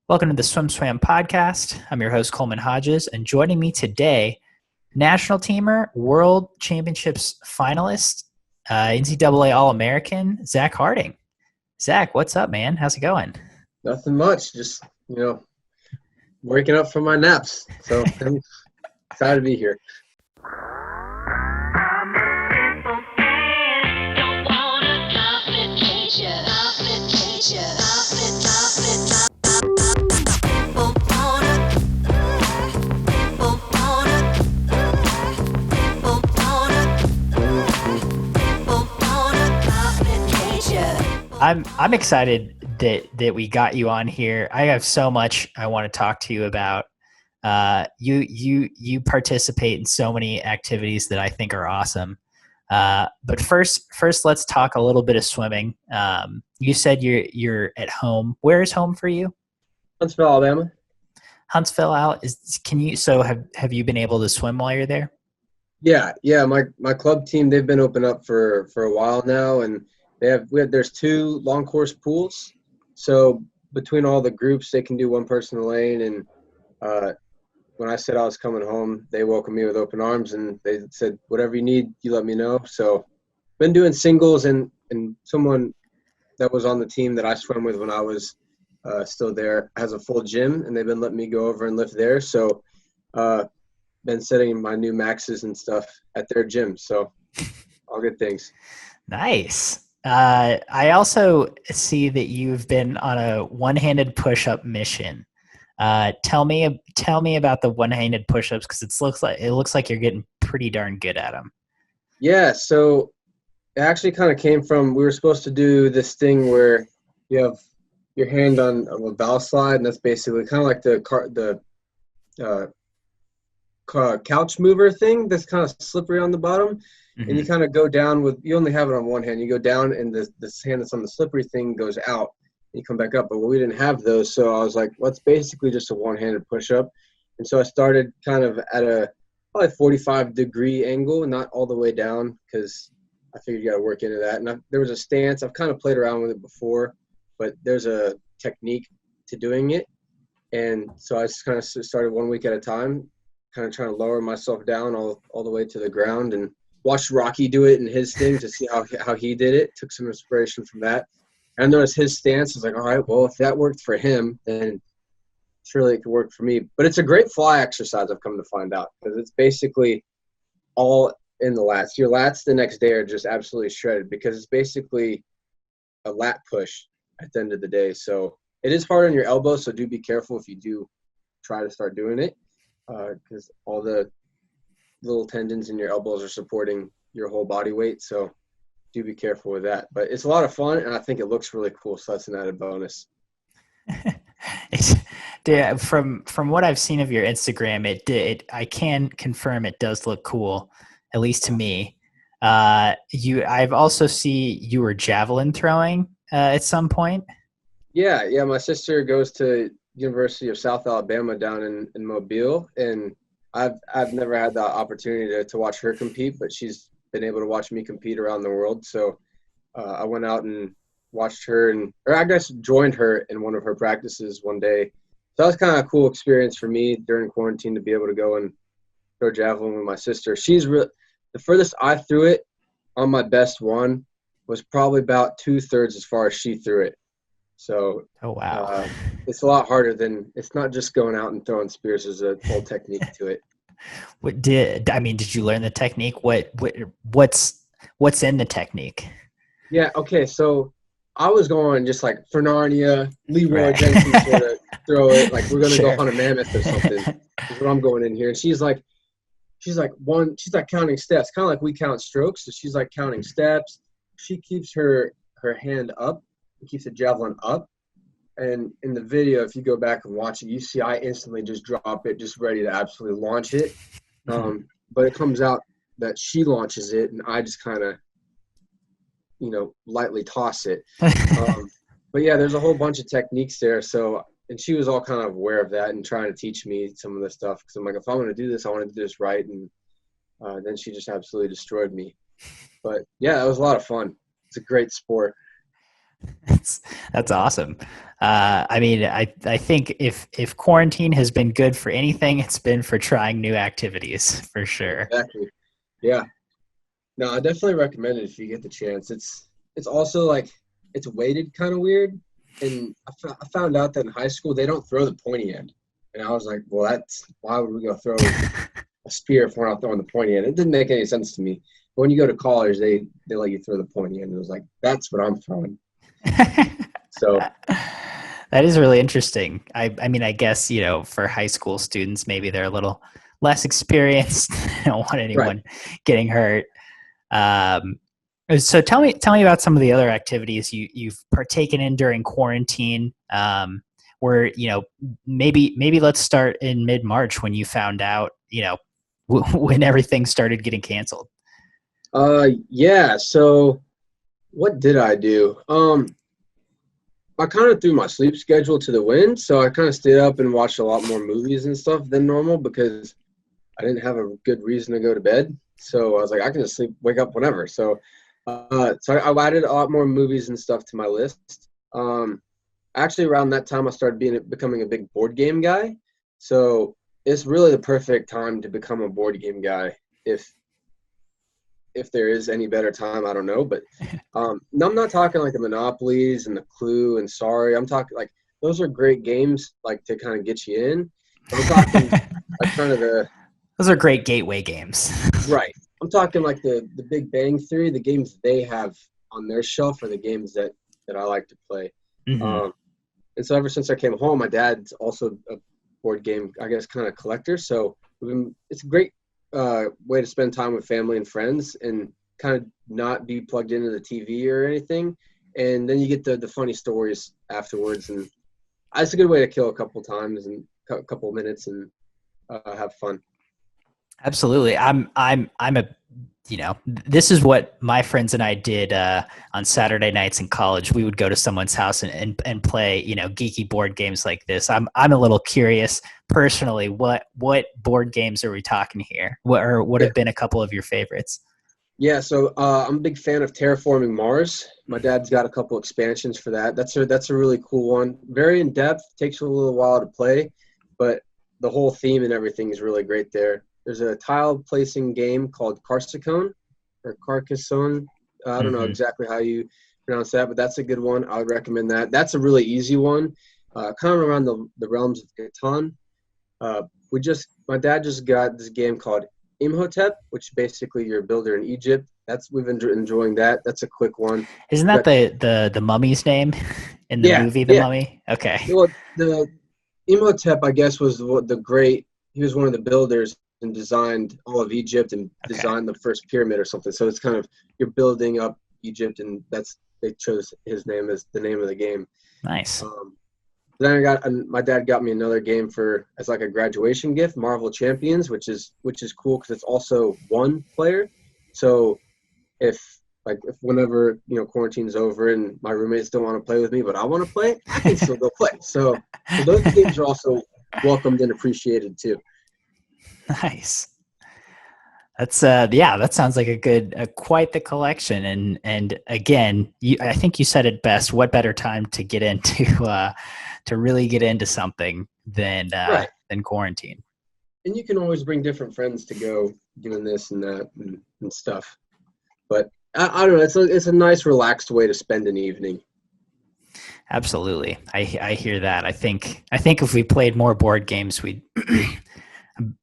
Welcome to the SwimSwam podcast. I'm your host, Coleman Hodges, and joining me today, national teamer, World Championships finalist, NCAA All-American, Zach Harting. Zach, what's up, man? How's it going? Nothing much. Just, waking up from my naps. So I'm excited to be here. I'm excited that we got you on here. I have so much I want to talk to you about. You participate in so many activities that I think are awesome. But first, let's talk a little bit of swimming. You said you're at home. Where is home for you? Huntsville, Alabama. Huntsville, have you been able to swim while you're there? Yeah. My club team, they've been open up for a while now, and there's 2 long course pools. So between all the groups, they can do one person in the lane. And when I said I was coming home, they welcomed me with open arms, and they said, whatever you need, you let me know. So been doing singles, and someone that was on the team that I swam with when I was still there has a full gym, and they've been letting me go over and lift there. So been setting my new maxes and stuff at their gym. So all good things. Nice. I also see that you've been on a one-handed push-up mission. Tell me about the one-handed push-ups, because it looks like you're getting pretty darn good at them. Yeah, so it actually kind of came from, we were supposed to do this thing where you have your hand on a valve slide, and that's basically kind of like the couch mover thing that's kind of slippery on the bottom. Mm-hmm. And you kind of go down you only have it on one hand. You go down, and this hand that's on the slippery thing goes out, and you come back up. But we didn't have those, so I was like, well, it's basically just a one-handed push-up. And so I started kind of at a probably 45-degree angle, not all the way down, because I figured you got to work into that. And there was a stance. I've kind of played around with it before, but there's a technique to doing it. And so I just kind of started 1 week at a time, kind of trying to lower myself down all the way to the ground, and watched Rocky do it in his thing to see how he did it. Took some inspiration from that. And I noticed his stance. I was like, all right, well, if that worked for him, then surely it could work for me. But it's a great fly exercise, I've come to find out, because it's basically all in the lats. Your lats the next day are just absolutely shredded, because it's basically a lat push at the end of the day. So it is hard on your elbows, so do be careful if you do try to start doing it, because all the little tendons in your elbows are supporting your whole body weight. So do be careful with that. But it's a lot of fun, and I think it looks really cool. So that's an added bonus. From what I've seen of your Instagram, I can confirm it does look cool, at least to me. I've also see you were javelin throwing at some point. Yeah. My sister goes to University of South Alabama down in Mobile, and I've never had the opportunity to watch her compete, but she's been able to watch me compete around the world. So I went out and watched her, or I guess joined her in one of her practices one day. So that was kind of a cool experience for me during quarantine to be able to go and throw javelin with my sister. The furthest I threw it on my best one was probably about 2/3 as far as she threw it. So oh wow, it's a lot harder it's not just going out and throwing spears. There's a whole technique to it. Did you learn the technique? What's in the technique? Yeah, okay, so I was going just like for Narnia, Leroy Jenkins sort of throw it, like we're gonna go hunt a mammoth or something. Is what I'm going in here. And she's like counting steps, kind of like we count strokes. So she's like counting steps. She keeps her hand up, keeps the javelin up, and in the video, if you go back and watch it, you see I instantly just drop it, just ready to absolutely launch it. But it comes out that she launches it, and I just kind of lightly toss it. But yeah, there's a whole bunch of techniques there. So, and she was all kind of aware of that and trying to teach me some of the stuff, because I'm like, if I want to do this, I want to do this right. And then she just absolutely destroyed me. But yeah, it was a lot of fun. It's a great sport. That's awesome. I mean, I think if quarantine has been good for anything, it's been for trying new activities for sure. Exactly. Yeah. No, I definitely recommend it if you get the chance. It's also like it's weighted kind of weird, and I found out that in high school they don't throw the pointy end, and I was like, well, that's why would we go throw a spear if we're not throwing the pointy end? It didn't make any sense to me. But when you go to college, they let you throw the pointy end. It was like that's what I'm throwing. So That is really interesting. I mean, I guess, for high school students, maybe they're a little less experienced. They don't want right. anyone getting hurt. Um, so tell me about some of the other activities you've partaken in during quarantine. Where, maybe let's start in mid-March when you found out, when everything started getting canceled. Yeah. So what did I do? I kind of threw my sleep schedule to the wind, so I kind of stayed up and watched a lot more movies and stuff than normal because I didn't have a good reason to go to bed. So I was like, I can just wake up whenever. So I added a lot more movies and stuff to my list. Actually, around that time, I started becoming a big board game guy. So it's really the perfect time to become a board game guy. If there is any better time, I don't know. But no, I'm not talking like the Monopolies and the Clue and Sorry. I'm talking like those are great games, like to kind of get you in. But I'm talking like kind of the Those are great gateway games. right. I'm talking like the Big Bang Theory. The games they have on their shelf are the games that I like to play. Mm-hmm. And so ever since I came home, my dad's also a board game, I guess, kind of collector. So it's a great way to spend time with family and friends and kind of not be plugged into the TV or anything. And then you get the funny stories afterwards. And it's a good way to kill a couple times and a couple minutes and have fun. Absolutely. I'm a, this is what my friends and I did on Saturday nights in college. We would go to someone's house and play, geeky board games like this. I'm a little curious personally. What board games are we talking here? What Yeah. have been a couple of your favorites? Yeah, so I'm a big fan of Terraforming Mars. My dad's got a couple expansions for that. That's a really cool one. Very in depth, takes a little while to play, but the whole theme and everything is really great there. There's a tile placing game called Carcassonne or Carcassonne. I don't know exactly how you pronounce that, but that's a good one. I would recommend that. That's a really easy one, kind of around the realms of Catan. My dad just got this game called Imhotep, which basically you're a builder in Egypt. We've been enjoying that. That's a quick one. Isn't that the mummy's name in the Yeah, movie The yeah. Mummy? Okay. Well, the Imhotep, I guess, was he was one of the builders and designed all of Egypt and designed the first pyramid or something. So it's kind of you're building up Egypt, and they chose his name as the name of the game. Nice. Then my dad got me another game as like a graduation gift, Marvel Champions, which is cool because it's also one player. So if whenever quarantine's over and my roommates don't want to play with me, but I want to play, I can still go play. So those games are also welcomed and appreciated too. Nice. That's that sounds like quite the collection. And again, I think you said it best. What better time to get into to really get into something than quarantine? And you can always bring different friends to go doing this and that and stuff. But I don't know. It's a nice, relaxed way to spend an evening. Absolutely, I hear that. I think if we played more board games, we'd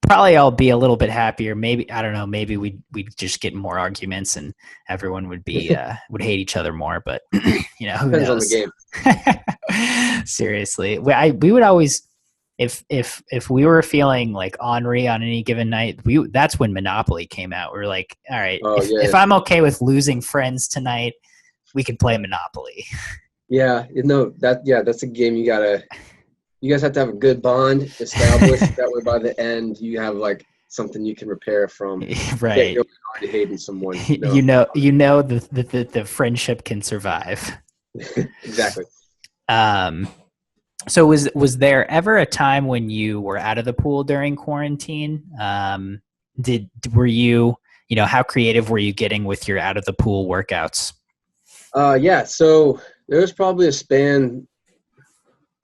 probably all be a little bit happier. Maybe, I don't know, maybe we'd just get more arguments and everyone would be would hate each other more. But who Depends knows? on the game. Seriously, we would always, if we were feeling like ornery on any given night, that's when Monopoly came out. We were like, all right, if I'm okay with losing friends tonight, we can play Monopoly. Yeah, that's a game you guys have to have a good bond established. That way, by the end, you have like something you can repair from. Right. You're already hating someone. The friendship can survive. Exactly. So was there ever a time when you were out of the pool during quarantine? Were you, how creative were you getting with your out of the pool workouts? Yeah. So There was probably a span.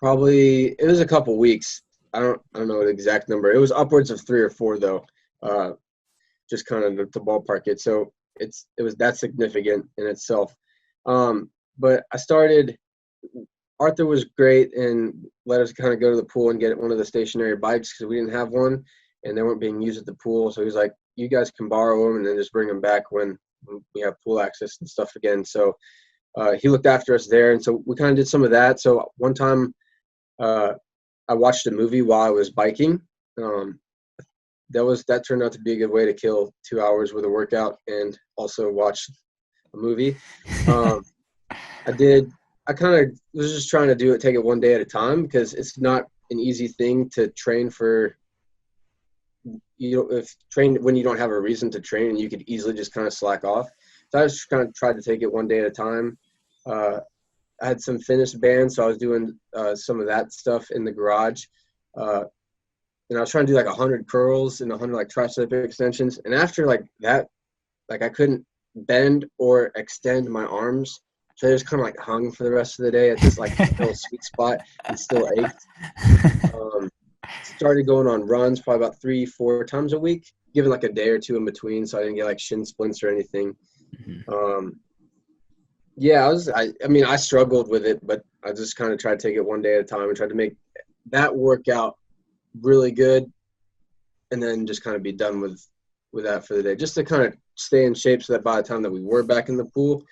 It was a couple weeks. I don't know the exact number. It was upwards of 3 or 4 though. Just kind of to ballpark it. So it was that significant in itself. But Arthur was great and let us kind of go to the pool and get one of the stationary bikes because we didn't have one and they weren't being used at the pool. So he was like, you guys can borrow them and then just bring them back when we have pool access and stuff again. So he looked after us there. And so we kind of did some of that. So one time I watched a movie while I was biking. That turned out to be a good way to kill 2 hours with a workout and also watch a movie. I kind of was just trying to take it one day at a time because it's not an easy thing to train for. Train when you don't have a reason to train and you could easily just kind of slack off. So I just kind of tried to take it one day at a time. I had some fitness bands, so I was doing some of that stuff in the garage. And I was trying to do like 100 curls and 100 like tricep extensions. And after like that, like I couldn't bend or extend my arms. So I just kind of like hung for the rest of the day at this like little sweet spot and still ached. Started going on runs probably about 3-4 times a week, given like a day or two in between so I didn't get like shin splints or anything. Mm-hmm. I struggled with it, but I just kind of tried to take it one day at a time and tried to make that workout really good and then just kind of be done with that for the day, just to kind of stay in shape so that by the time that we were back in the pool,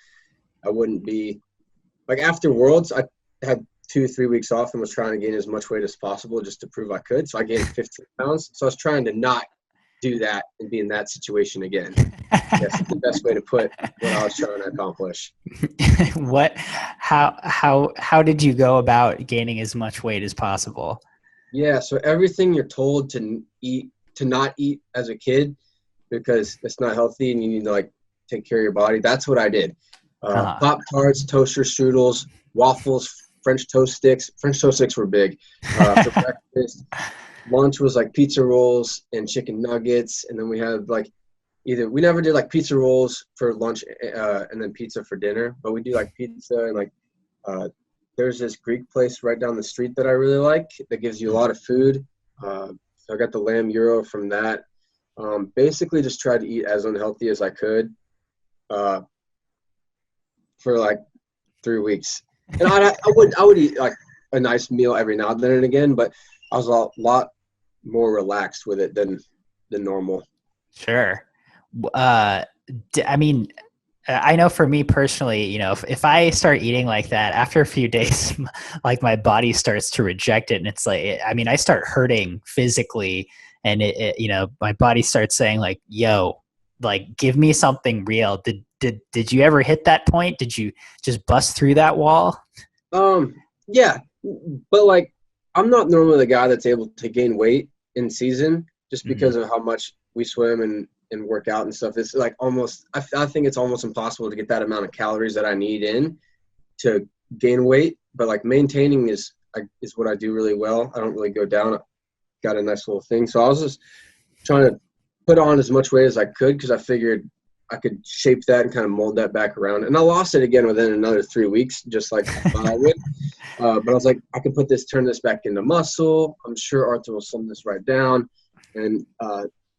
I wouldn't be like after Worlds. I had 2-3 weeks off and was trying to gain as much weight as possible just to prove I could. So I gained 15 pounds. So I was trying to not do that and be in that situation again. That's the best way to put what I was trying to accomplish. How did you go about gaining as much weight as possible? Yeah, so everything you're told to not eat as a kid because it's not healthy and you need to like take care of your body. That's what I did. Pop-Tarts, toaster strudels, waffles, French toast sticks. French toast sticks were big for breakfast. Lunch was like pizza rolls and chicken nuggets, and then we had like we never did like pizza rolls for lunch and then pizza for dinner, but we do like pizza and like there's this Greek place right down the street that I really like that gives you a lot of food. So I got the lamb gyro from that. Basically just tried to eat as unhealthy as I could for like 3 weeks. And I would eat like a nice meal every now and again, but I was a lot more relaxed with it than normal. Sure. I know for me personally, if I start eating like that after a few days, like my body starts to reject it. And it's like, I start hurting physically and my body starts saying like, yo, like, give me something real. Did you ever hit that point? Did you just bust through that wall? Yeah, but like, I'm not normally the guy that's able to gain weight in season just because of how much we swim and work out and stuff. It's like almost, I think it's almost impossible to get that amount of calories that I need in to gain weight. But like maintaining is what I do really well. I don't really go down. Got a nice little thing. So I was just trying to put on as much weight as I could because I figured I could shape that and kind of mold that back around. And I lost it again within another 3 weeks, just like I thought I would. But I was like, I can turn this back into muscle. I'm sure Arthur will slim this right down. And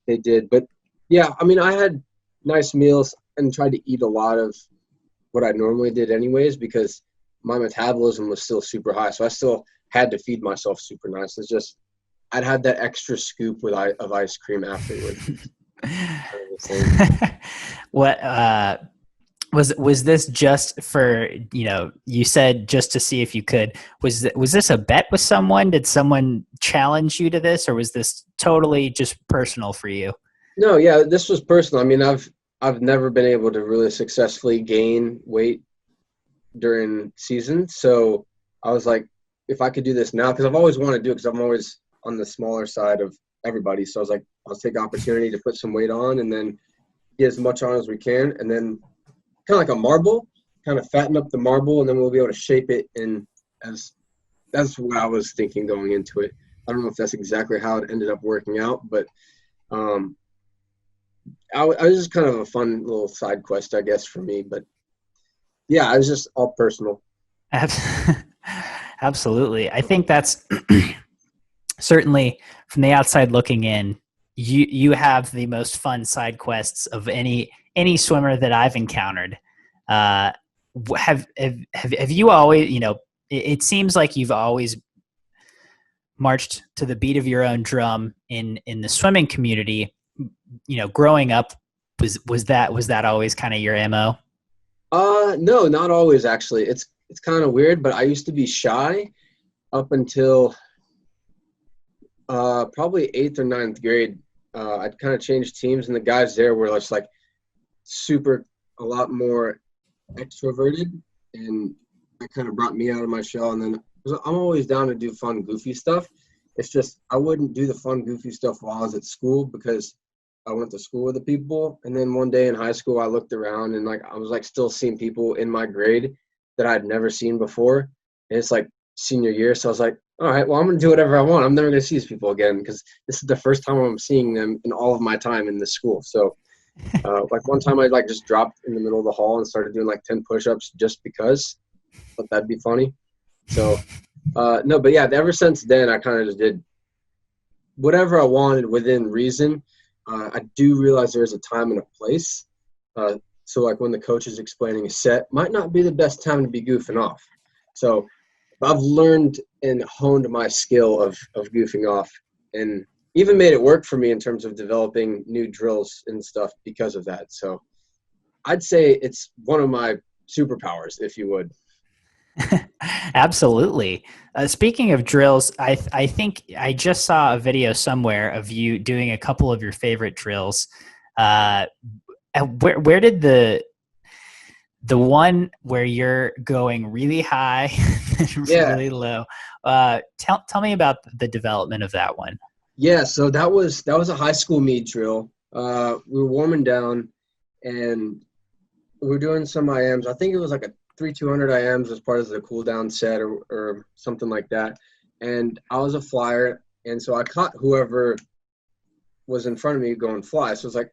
they did. But yeah, I had nice meals and tried to eat a lot of what I normally did anyways because my metabolism was still super high. So I still had to feed myself super nice. It's just I'd had that extra scoop of ice cream afterward. What was this just for, you said just to see if you could, was this a bet with someone? Did someone challenge you to this, or was this totally just personal for you? No, yeah, this was personal. I've never been able to really successfully gain weight during season. So I was like, if I could do this now, because I've always wanted to do it because I'm always on the smaller side of everybody. So I was like, I'll take opportunity to put some weight on and then get as much on as we can. And then kind of like a marble, kind of fatten up the marble, and then we'll be able to shape it in that's what I was thinking going into it. I don't know if that's exactly how it ended up working out, but I was just kind of a fun little side quest, I guess, for me. But yeah, it was just all personal. Abs- Absolutely. I think that's certainly from the outside looking in, you have the most fun side quests of any swimmer that I've encountered. Uh, have you always, it seems like you've always marched to the beat of your own drum in the swimming community. Growing up, was that always kind of your MO? No, not always actually. It's kind of weird, but I used to be shy up until probably eighth or ninth grade. I'd kind of changed teams, and the guys there were just like super, a lot more extroverted, and that kind of brought me out of my shell. And then 'cause I'm always down to do fun, goofy stuff. It's just I wouldn't do the fun, goofy stuff while I was at school because I went to school with the people. And then one day in high school, I looked around and like I was like still seeing people in my grade that I'd never seen before. And it's like senior year, so I was like, all right, well, I'm gonna do whatever I want. I'm never gonna see these people again because this is the first time I'm seeing them in all of my time in this school. So like one time I like just dropped in the middle of the hall and started doing like 10 push-ups just because I thought that'd be funny. So no, but yeah, ever since then I kind of just did whatever I wanted within reason. I do realize there's a time and a place. So like when the coach is explaining a set, might not be the best time to be goofing off. So I've learned and honed my skill of goofing off, and even made it work for me in terms of developing new drills and stuff because of that. So I'd say it's one of my superpowers, if you would. Absolutely. Speaking of drills, I think I just saw a video somewhere of you doing a couple of your favorite drills. Uh, where did the one where you're going really high and Yeah. really low? Tell me about the development of that one. Yeah. So that was a high school meet drill. We were warming down and we were doing some IMs. I think it was like a 3 200 IMs as part of the cool down set or something like that. And I was a flyer. And so I caught whoever was in front of me going fly. So it's like,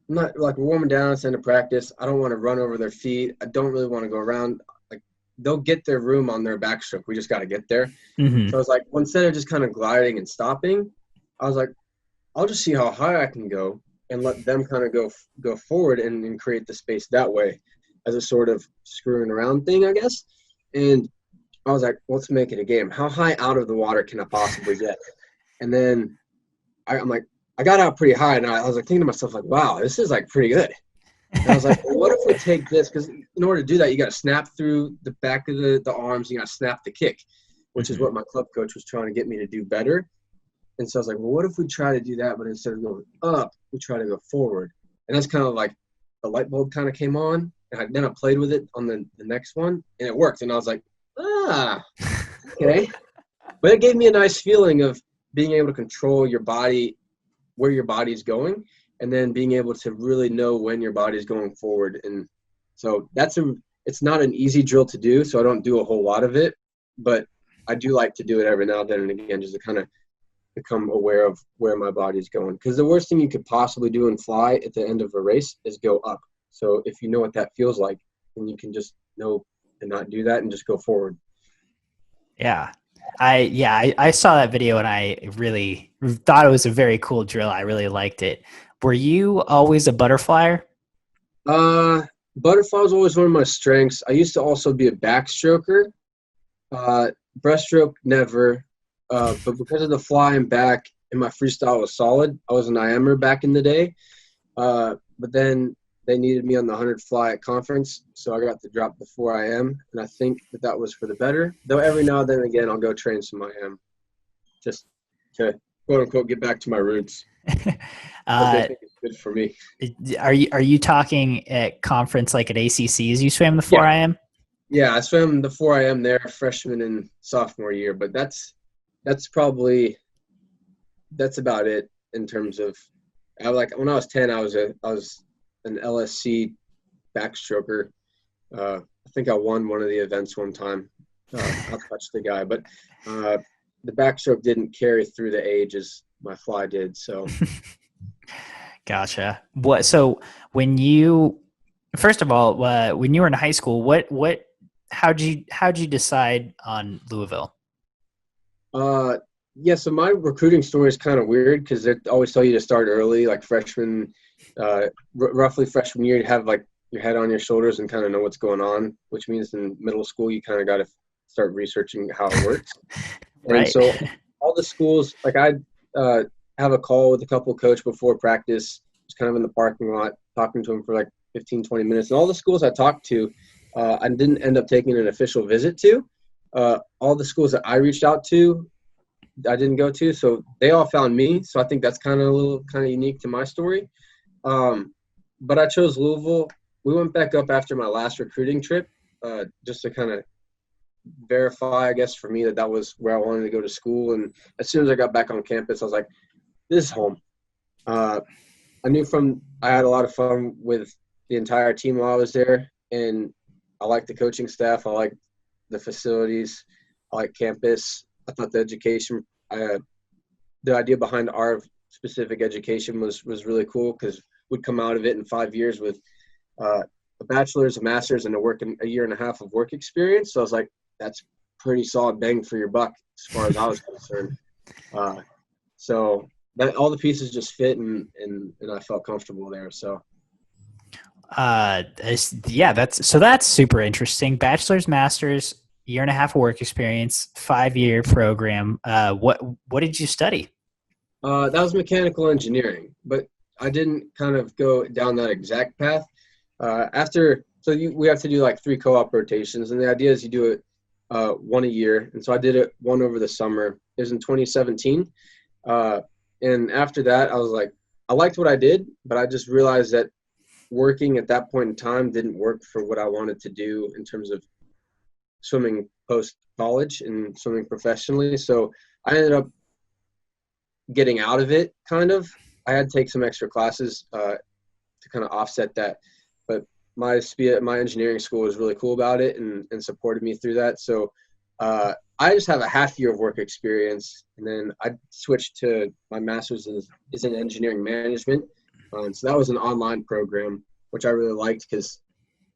I'm not like we're warming down, it's into practice. I don't want to run over their feet. I don't really want to go around. Like they'll get their room on their backstroke. We just got to get there. Mm-hmm. So I was like, well, instead of just kind of gliding and stopping, I was like, I'll just see how high I can go and let them kind of go forward and create the space that way as a sort of screwing around thing, I guess. And I was like, let's make it a game. How high out of the water can I possibly get? And then I'm like, I got out pretty high, and I was like thinking to myself, like, wow, this is like pretty good. And I was like, well, what if we take this? Because in order to do that, you got to snap through the back of the arms. You got to snap the kick, which is what my club coach was trying to get me to do better. And so I was like, well, what if we try to do that, but instead of going up, we try to go forward? And that's kind of like the light bulb kind of came on. And then I played with it on the next one, and it worked. And I was like, okay. But it gave me a nice feeling of being able to control your body, where your body's going, and then being able to really know when your body's going forward. And so it's not an easy drill to do, so I don't do a whole lot of it, but I do like to do it every now and then and again, just to kind of become aware of where my body's going. Because the worst thing you could possibly do in fly at the end of a race is go up. So if you know what that feels like, then you can just know and not do that and just go forward. Yeah. I saw that video and I really thought it was a very cool drill. I really liked it. Were you always a butterflyer? Butterfly was always one of my strengths. I used to also be a backstroker. Breaststroke, never. But because of the fly and back and my freestyle was solid, I was an IMer back in the day. But then they needed me on the 100 fly at conference, so I got to drop the 4 IM, and I think that was for the better. Though every now and then again, I'll go train some IM just to quote unquote get back to my roots. What they think is good for me. Are you talking at conference like at ACCs? You swam the 4 IM? Yeah, I swam the 4 IM there freshman and sophomore year, but that's about it in terms of like when I was 10, I was an LSC backstroker. I think I won one of the events one time. I touched the guy, but the backstroke didn't carry through the age as my fly did. So, gotcha. So when you, first of all, when you were in high school, what how'd you decide on Louisville? Yeah, so my recruiting story is kind of weird because they always tell you to start early, like freshman, roughly freshman year, you have like your head on your shoulders and kind of know what's going on, which means in middle school you kind of got to start researching how it works. And Right. so all the schools, like I have a call with a couple of coach before practice, just kind of in the parking lot, talking to them for like 15, 20 minutes. And all the schools I talked to, I didn't end up taking an official visit to. All the schools that I reached out to, I didn't go to, so they all found me. So I think that's kind of a little kind of unique to my story. But I chose Louisville. We went back up after my last recruiting trip, just to kind of verify, I guess, for me that was where I wanted to go to school. And as soon as I got back on campus, I was like, this is home. I had a lot of fun with the entire team while I was there, and I liked the coaching staff. I liked the facilities. I liked campus. I thought the education, the idea behind our specific education was really cool because we'd come out of it in 5 years with a bachelor's, a master's, and a year and a half of work experience. So I was like, that's pretty solid bang for your buck as far as I was concerned. So that all the pieces just fit, and I felt comfortable there. So. That's super interesting. Bachelor's, master's, year and a half of work experience, 5-year program. What did you study? That was mechanical engineering, but I didn't kind of go down that exact path. We have to do like 3 co-op rotations, and the idea is you do it one a year. And so I did it one over the summer. It was in 2017. And after that, I was like, I liked what I did, but I just realized that working at that point in time didn't work for what I wanted to do in terms of swimming post-college and swimming professionally. So I ended up getting out of it, kind of. I had to take some extra classes to kind of offset that. But my engineering school was really cool about it and supported me through that. So I just have a half year of work experience, and then I switched to my master's is in engineering management. So that was an online program, which I really liked because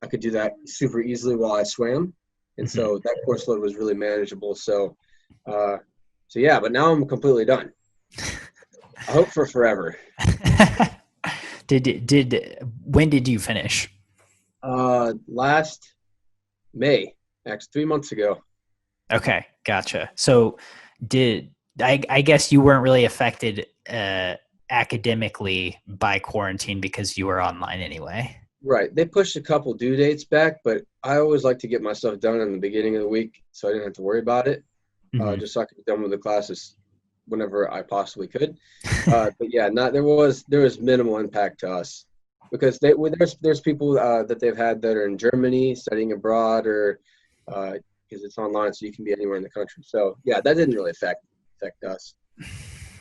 I could do that super easily while I swam. And so that course load was really manageable. So yeah, but now I'm completely done. I hope for forever. When did you finish? Last May, actually 3 months ago. Okay, gotcha. So I guess you weren't really affected academically by quarantine because you were online anyway. Right. They pushed a couple due dates back, but I always like to get my stuff done in the beginning of the week so I didn't have to worry about it. Just so I could be done with the classes whenever I possibly could. But yeah, there was minimal impact to us because there's people that they've had that are in Germany studying abroad, or because it's online, so you can be anywhere in the country. So yeah, that didn't really affect us.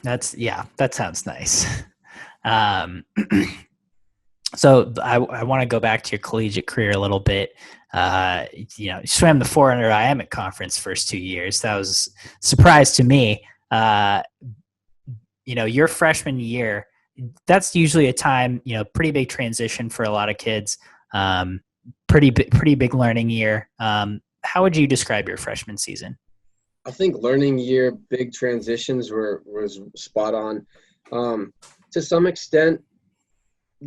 That sounds nice. So I want to go back to your collegiate career a little bit. You swam the 400 IAMIC conference first 2 years. That was a surprise to me. Your freshman year, that's usually a time, pretty big transition for a lot of kids. Pretty big learning year. How would you describe your freshman season? I think learning year, big transitions was spot on. To some extent,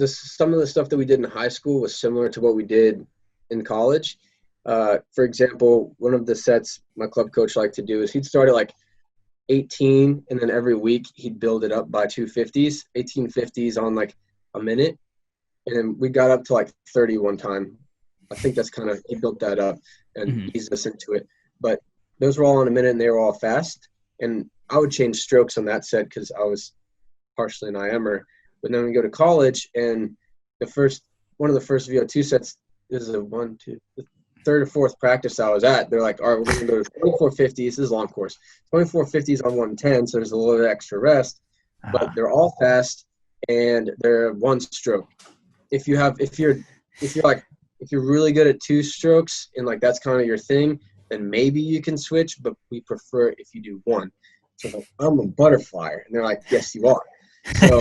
some of the stuff that we did in high school was similar to what we did in college. For example, one of the sets my club coach liked to do is he'd start at like 18, and then every week he'd build it up by 250s, 1850s on like a minute. And then we got up to like 30 one time. I think that's kind of, he built that up and eased us into it. But those were all on a minute and they were all fast. And I would change strokes on that set because I was partially an IMer. But then we go to college, and one of the first VO2 sets, this is the third or fourth practice I was at. They're like, all right, we're going to go to 2450s. This is a long course. 2450s on 110, so there's a little bit extra rest. But they're all fast, and they're one stroke. If you're really good at 2 strokes and like that's kind of your thing, then maybe you can switch. But we prefer if you do 1. So I'm like, I'm a butterfly, and they're like, yes, you are. So,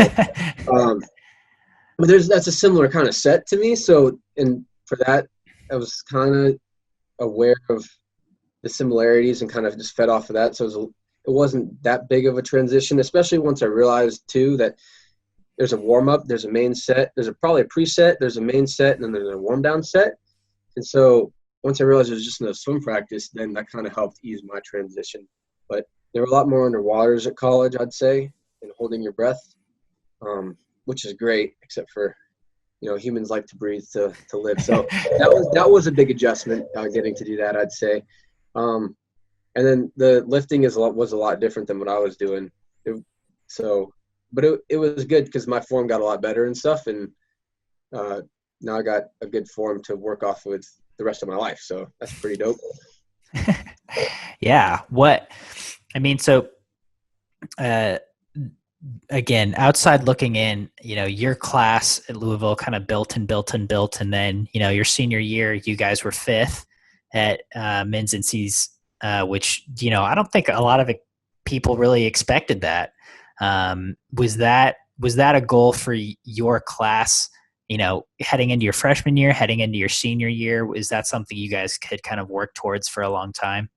but that's a similar kind of set to me. So, and for that, I was kind of aware of the similarities and kind of just fed off of that. So it wasn't that big of a transition, especially once I realized too that there's a warm up, there's a main set, probably a preset, there's a main set, and then there's a warm down set. And so once I realized it was just no swim practice, then that kind of helped ease my transition. But there were a lot more underwaters at college, I'd say, and holding your breath, which is great, except for, humans like to breathe to live. So that was a big adjustment, getting to do that, I'd say. And then the lifting was a lot different than what I was doing. But it was good because my form got a lot better and stuff, and now I got a good form to work off with the rest of my life. So that's pretty dope. Yeah. So again, outside looking in, your class at Louisville kind of built. And then, your senior year, you guys were 5th at men's NCs, which, I don't think a lot of people really expected that. Was that a goal for your class, heading into your freshman year, heading into your senior year? Is that something you guys could kind of work towards for a long time?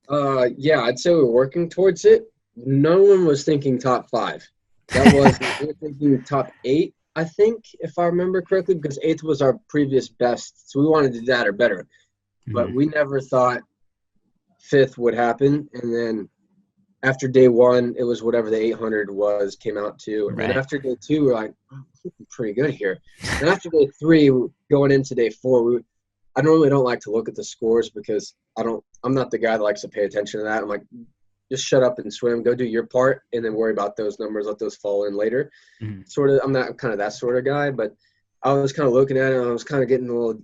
Yeah, I'd say we're working towards it. No one was thinking top 5. We were thinking top 8, I think, if I remember correctly, because 8th was our previous best. So we wanted to do that or better. Mm-hmm. But we never thought 5th would happen. And then after day 1, it was whatever the 800 came out to. Right. And after day 2, we're like, oh, we're pretty good here. And after day 3, going into day 4, I normally don't like to look at the scores because I'm not the guy that likes to pay attention to that. I'm like, just shut up and swim, go do your part, and then worry about those numbers, let those fall in later. Mm-hmm. I'm not kind of that sort of guy, but I was kind of looking at it and I was kind of getting a little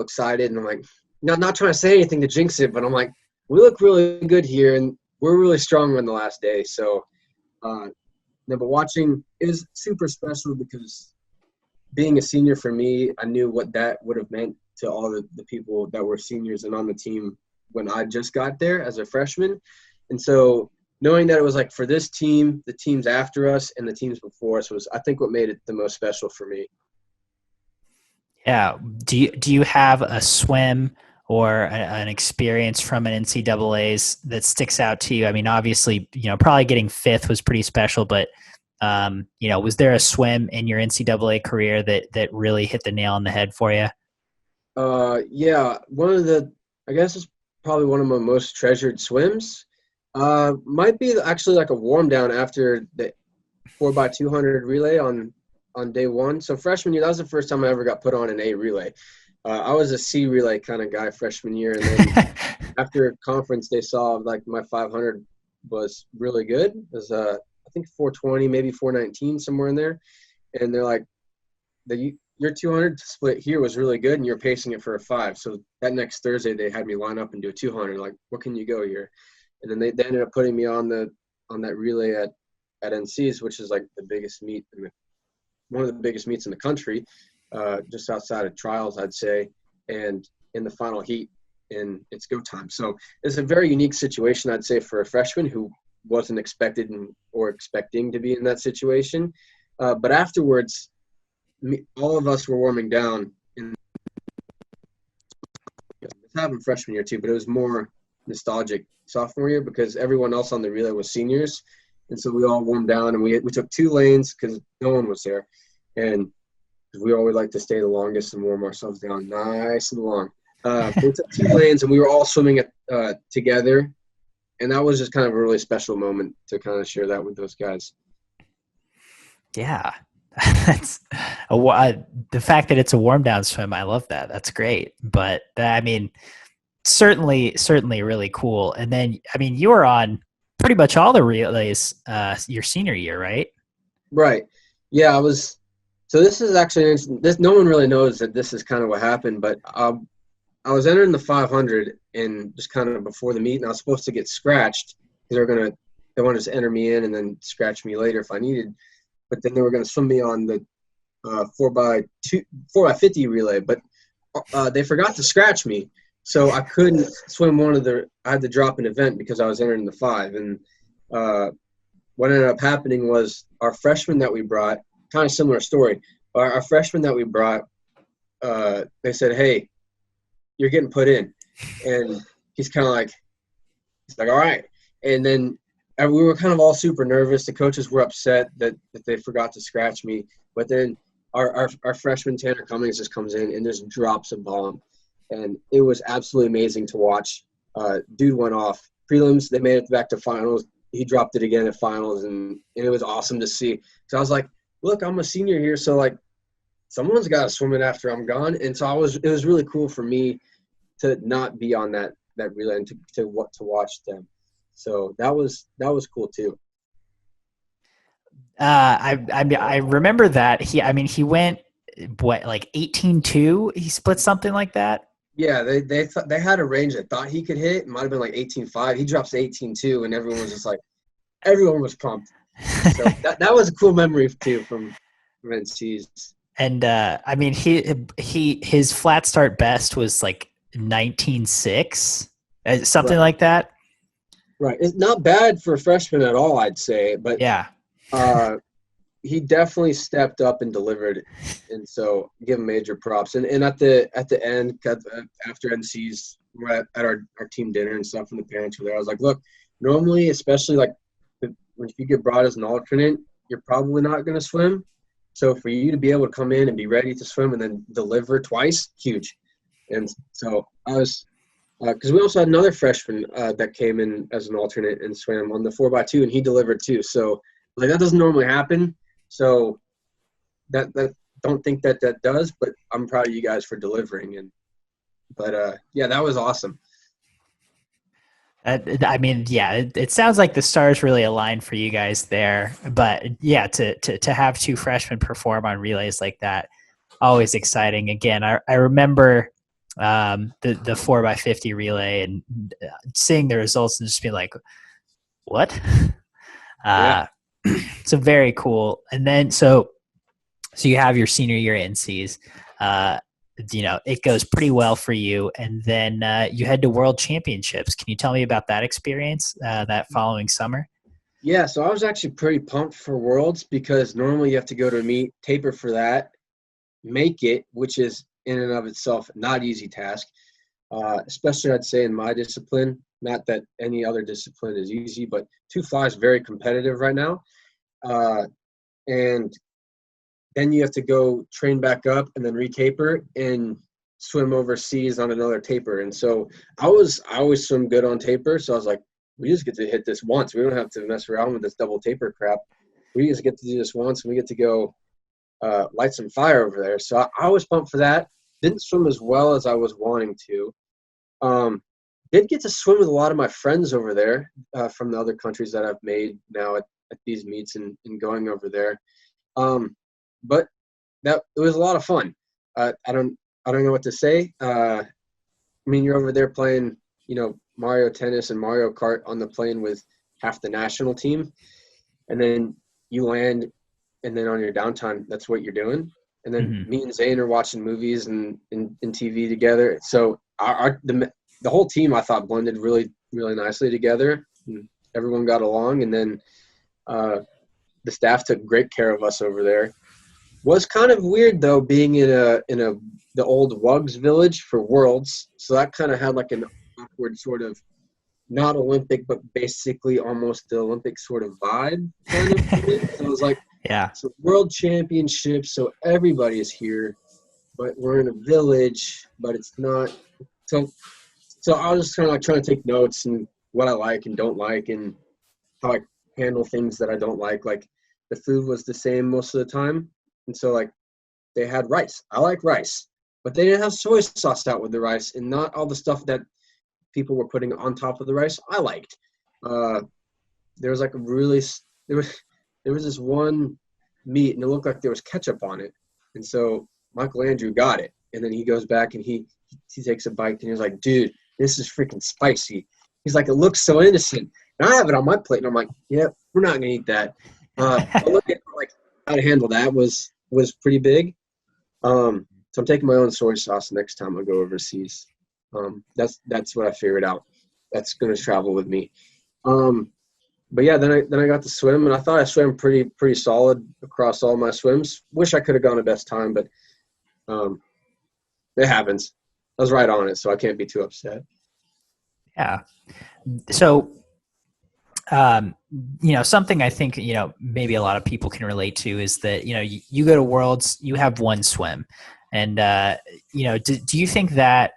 excited, and I'm like, not trying to say anything to jinx it, but I'm like, we look really good here and we're really strong on the last day. So, but watching, it was super special because being a senior for me, I knew what that would have meant to all the people that were seniors and on the team when I just got there as a freshman. And so knowing that it was like for this team, the teams after us and the teams before us was, I think, what made it the most special for me. Yeah. Do you have a swim or an experience from an NCAA's that sticks out to you? I mean, obviously, probably getting 5th was pretty special, but was there a swim in your NCAA career that really hit the nail on the head for you? Yeah. I guess it's probably one of my most treasured swims. Might be actually like a warm down after the 4x200 relay on day 1. So freshman year, that was the first time I ever got put on an A relay. I was a C relay kind of guy freshman year, and then after conference, they saw like my 500 was really good. It was I think 420, maybe 419, somewhere in there, and they're like, your 200 split here was really good, and you're pacing it for a 5. So that next Thursday, they had me line up and do a 200. Like, what can you go here? And then they ended up putting me on that relay at NC's, which is like the biggest meet, one of the biggest meets in the country, just outside of trials, I'd say, and in the final heat, and it's go time. So it's a very unique situation, I'd say, for a freshman who wasn't expected or expecting to be in that situation. But afterwards, all of us were warming down. It happened freshman year too, but it was more nostalgic sophomore year because everyone else on the relay was seniors, and so we all warmed down and we took 2 lanes because no one was there, and we always like to stay the longest and warm ourselves down nice and long. We took 2 lanes and we were all swimming together, and that was just kind of a really special moment to kind of share that with those guys. Yeah. That's the fact that it's a warm down swim. I love that. That's great. But I mean, certainly really cool. And then, I mean, you were on pretty much all the relays your senior year, right? Right. Yeah, I was. So this is actually no one really knows that this is kind of what happened, but I was entering the 500 and just kind of before the meet, and I was supposed to get scratched because they wanted to enter me in and then scratch me later if I needed. But then they were going to swim me on the 4x50 relay, but they forgot to scratch me. So I couldn't swim I had to drop an event because I was entering the 5. And what ended up happening was our freshman that we brought, kind of similar story. Our freshman that we brought, they said, hey, you're getting put in. And he's kind of like, all right. And then we were kind of all super nervous. The coaches were upset that they forgot to scratch me. But then our freshman Tanner Cummings just comes in and just drops a bomb. And it was absolutely amazing to watch. Dude went off. Prelims, they made it back to finals. He dropped it again at finals, and it was awesome to see. So I was like, look, I'm a senior here, so, like, someone's got to swim it after I'm gone. And so it was really cool for me to not be on that relay and to watch them. So that was cool too. I remember that he went like 18-2. He split something like that. Yeah, they thought they had a range that thought he could hit. It might have been like 18-5. He drops 18-2, and everyone was just like, everyone was pumped. So that was a cool memory too from NC's. And his flat start best was like 19.6, something like that. Right, it's not bad for a freshman at all, I'd say. But yeah, he definitely stepped up and delivered, and so give him major props. And at the end, after NC's, we're at our team dinner and stuff, and the parents were there. I was like, look, normally, especially like if you get brought as an alternate, you're probably not going to swim. So for you to be able to come in and be ready to swim and then deliver twice, huge. And so I was because we also had another freshman that came in as an alternate and swam on the 4x2, and he delivered too. So like that doesn't normally happen. So that don't think that does, but I'm proud of you guys for delivering. But that was awesome. It sounds like the stars really aligned for you guys there. But yeah, to have two freshmen perform on relays like that, always exciting. Again, I remember the 4x50 relay and seeing the results and just being like, what? So very cool. And then so you have your senior year at NC's. It goes pretty well for you, and then you head to World Championships. Can you tell me about that experience that following summer? Yeah, so I was actually pretty pumped for Worlds because normally you have to go to a meet, taper for that, make it, which is in and of itself not easy task, especially I'd say in my discipline. Not that any other discipline is easy, but 2 fly is very competitive right now. And then you have to go train back up and then re-taper and swim overseas on another taper. And so I always swim good on taper. So I was like, we just get to hit this once. We don't have to mess around with this double taper crap. We just get to do this once, and we get to go light some fire over there. So I was pumped for that. Didn't swim as well as I was wanting to. Did get to swim with a lot of my friends over there from the other countries that I've made now at these meets and going over there. But it was a lot of fun. I don't know what to say. You're over there playing, Mario Tennis and Mario Kart on the plane with half the national team, and then you land, and then on your downtime, that's what you're doing. And then me and Zane are watching movies and TV together. So the whole team, I thought, blended really, really nicely together. Everyone got along, and then the staff took great care of us over there. Was kind of weird though, being in the old Wugs village for Worlds. So that kind of had like an awkward sort of not Olympic, but basically almost the Olympic sort of vibe kind of thing. So it was like, yeah, so World Championships, so everybody is here, but we're in a village, but it's not. So I was just kind of like trying to take notes and what I like and don't like and how I handle things that I don't like. Like the food was the same most of the time. And so, like, they had rice. I like rice. But they didn't have soy sauce out with the rice and not all the stuff that people were putting on top of the rice I liked. There was, like, there was this one meat, and it looked like there was ketchup on it. And so Michael Andrew got it. And then he goes back and he takes a bite, and he's like, dude, this is freaking spicy. He's like, it looks so innocent. And I have it on my plate, and I'm like, yeah, we're not going to eat that. But look at, like, how to handle that was pretty big. So I'm taking my own soy sauce next time I go overseas. That's what I figured out. That's going to travel with me. But yeah, then I got to swim, and I thought I swam pretty solid across all my swims. Wish I could have gone a best time, but it happens. I was right on it, so I can't be too upset. Yeah. So, um, something I think, maybe a lot of people can relate to is that, you go to Worlds, you have one swim. And, do you think that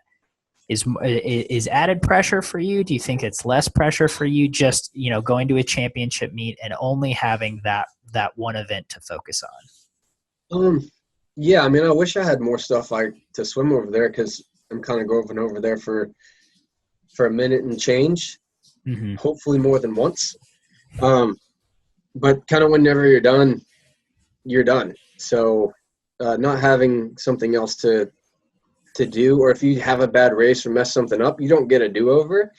is added pressure for you? Do you think it's less pressure for you just, going to a championship meet and only having that one event to focus Yeah, I mean, I wish I had more stuff like to swim over there because I'm kind of going over there for a minute and change, on? Mm-hmm. hopefully more than once. But kind of whenever you're done, you're done. So not having something else to do, or if you have a bad race or mess something up, you don't get a do-over.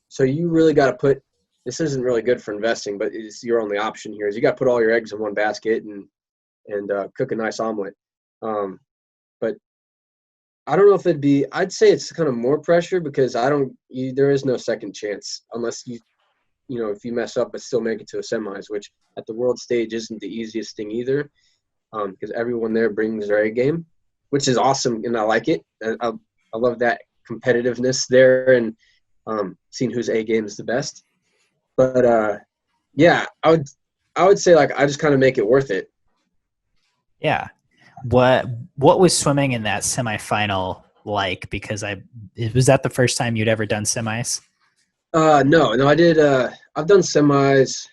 So you really got to put – this isn't really good for investing, but it's your only option here is you got to put all your eggs in one basket and cook a nice omelet. But I don't know if it'd be – I'd say it's kind of more pressure because there is no second chance unless if you mess up but still make it to a semis, which at the world stage isn't the easiest thing either because everyone there brings their A game, which is awesome, and I like it. I love that competitiveness there and seeing whose A game is the best. But yeah, I would say like I just kind of make it worth it. Yeah. What was swimming in that semifinal like? Because was that the first time you'd ever done semis? No, I did. I've done semis.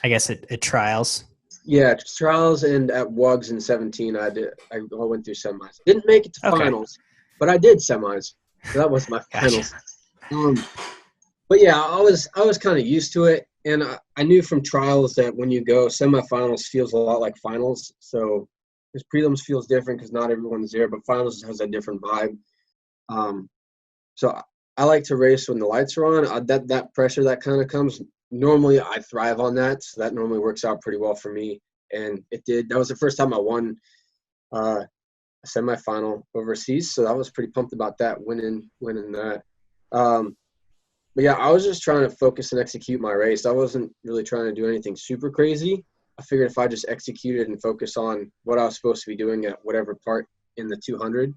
I guess at trials. Yeah, trials and at WUGS in 17, I did. I went through semis. Didn't make it to finals, but I did semis. So that was my finals. But yeah, I was kind of used to it, and I knew from trials that when you go semifinals feels a lot like finals. So because prelims feels different because not everyone's there, but finals has a different vibe. So I like to race when the lights are on. That pressure that kind of comes. Normally, I thrive on that, so that normally works out pretty well for me. And it did. That was the first time I won a semifinal overseas, so I was pretty pumped about that, winning that. But yeah, I was just trying to focus and execute my race. I wasn't really trying to do anything super crazy. I figured if I just executed and focus on what I was supposed to be doing at whatever part in the 200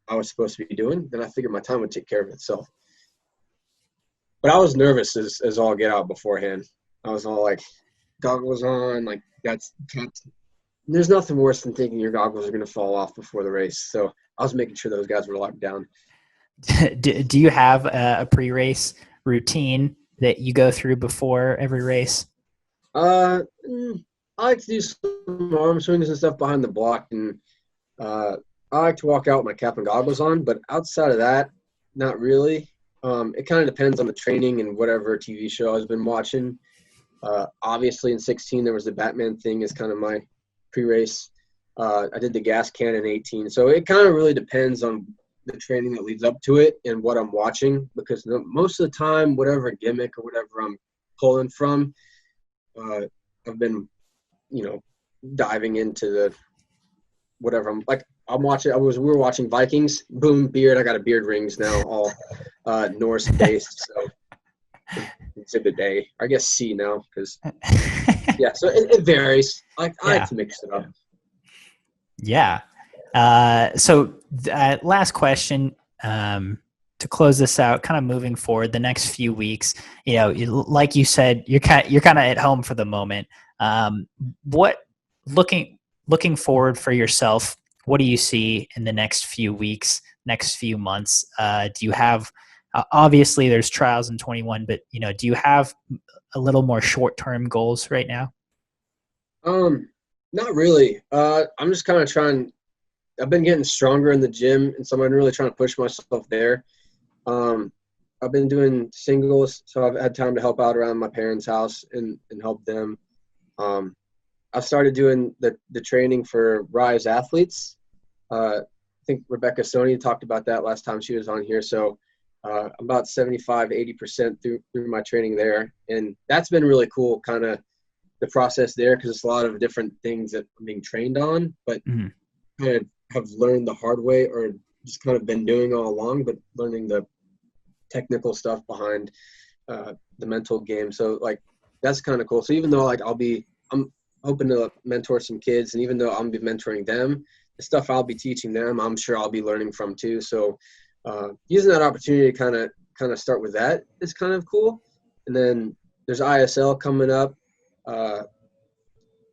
I was supposed to be doing, then I figured my time would take care of itself. But I was nervous as all get out beforehand. I was all like, goggles on, like there's nothing worse than thinking your goggles are going to fall off before the race. So I was making sure those guys were locked down. Do you have a pre-race routine that you go through before every race? I like to do some arm swings and stuff behind the block, and I like to walk out with my cap and goggles on. But outside of that, not really. It kind of depends on the training and whatever TV show I've been watching. Obviously, in 16, there was the Batman thing as kind of my pre-race. I did the gas can in 18. So it kind of really depends on the training that leads up to it and what I'm watching because most of the time, whatever gimmick or whatever I'm pulling from, I've been, diving into the whatever I'm watching. We were watching Vikings. Boom, beard. I got a beard rings now, all Norse based. So exhibit A, I guess C now because yeah. So it varies. I like to mix it up. Yeah. So last question to close this out. Kind of moving forward, the next few weeks. Like you said, you're kind of at home for the moment. What looking forward for yourself? What do you see in the next few weeks, next few months? Do you have obviously there's trials in 21, but do you have a little more short-term goals right now? Not really. I'm just kind of trying. I've been getting stronger in the gym, and so I'm really trying to push myself there. I've been doing singles, so I've had time to help out around my parents' house and help them. I've started doing the training for Rise athletes. I think Rebecca Sony talked about that last time she was on here. So I'm about 75-80% through my training there. And that's been really cool, kind of the process there, because it's a lot of different things that I'm being trained on, but kind of have learned the hard way or just kind of been doing all along, but learning the technical stuff behind the mental game. So that's kind of cool. So even though I'm hoping to mentor some kids, and even though I'm be mentoring them, the stuff I'll be teaching them, I'm sure I'll be learning from too. So using that opportunity to kind of start with that is kind of cool. And then there's ISL coming up,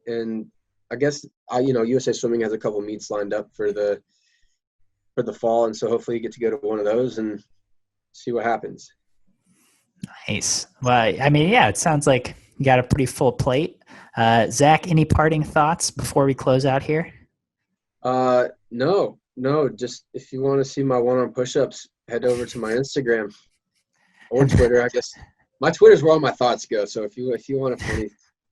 and I guess USA Swimming has a couple meets lined up for the fall, and so hopefully you get to go to one of those and see what happens. Nice. Well, I mean, yeah, it sounds like you got a pretty full plate. Zach, any parting thoughts before we close out here? No. Just if you want to see my one-arm push-ups, head over to my Instagram or Twitter. I guess my Twitter's where all my thoughts go. So if you want a funny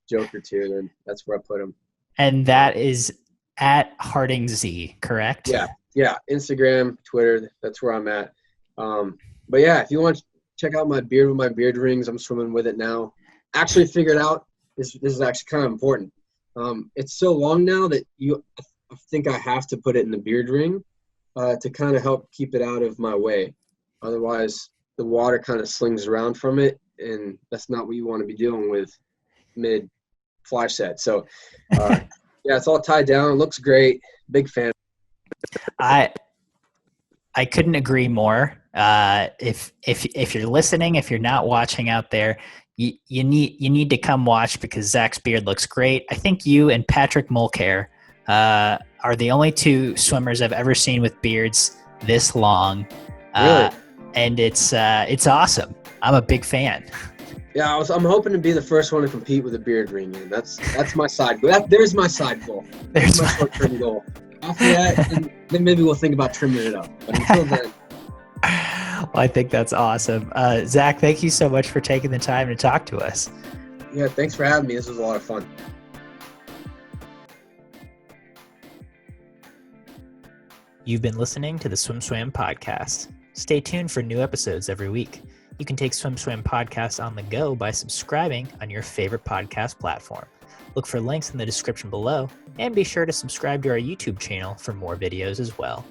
joke or two, then that's where I put them. And that is at Harting Z, correct? Yeah. Instagram, Twitter. That's where I'm at. But yeah, if you want to check out my beard with my beard rings, I'm swimming with it now. Actually figured out this is actually kind of important. It's so long now that I think I have to put it in the beard ring to kind of help keep it out of my way. Otherwise, the water kind of slings around from it, and that's not what you want to be dealing with mid fly set. So, yeah, it's all tied down. It looks great. Big fan. I couldn't agree more. If you're listening, if you're not watching out there, you need to come watch because Zach's beard looks great. I think you and Patrick Mulcair are the only two swimmers I've ever seen with beards this long. Really? And it's awesome. I'm a big fan. Yeah, I'm hoping to be the first one to compete with a beard ring. And that's my side goal. There's my side goal. There's my short-term goal. After that, then maybe we'll think about trimming it up. But until then. Well, I think that's awesome. Zach, thank you so much for taking the time to talk to us. Yeah, thanks for having me. This was a lot of fun. You've been listening to the SwimSwam podcast. Stay tuned for new episodes every week. You can take SwimSwam podcast on the go by subscribing on your favorite podcast platform. Look for links in the description below, and be sure to subscribe to our YouTube channel for more videos as well.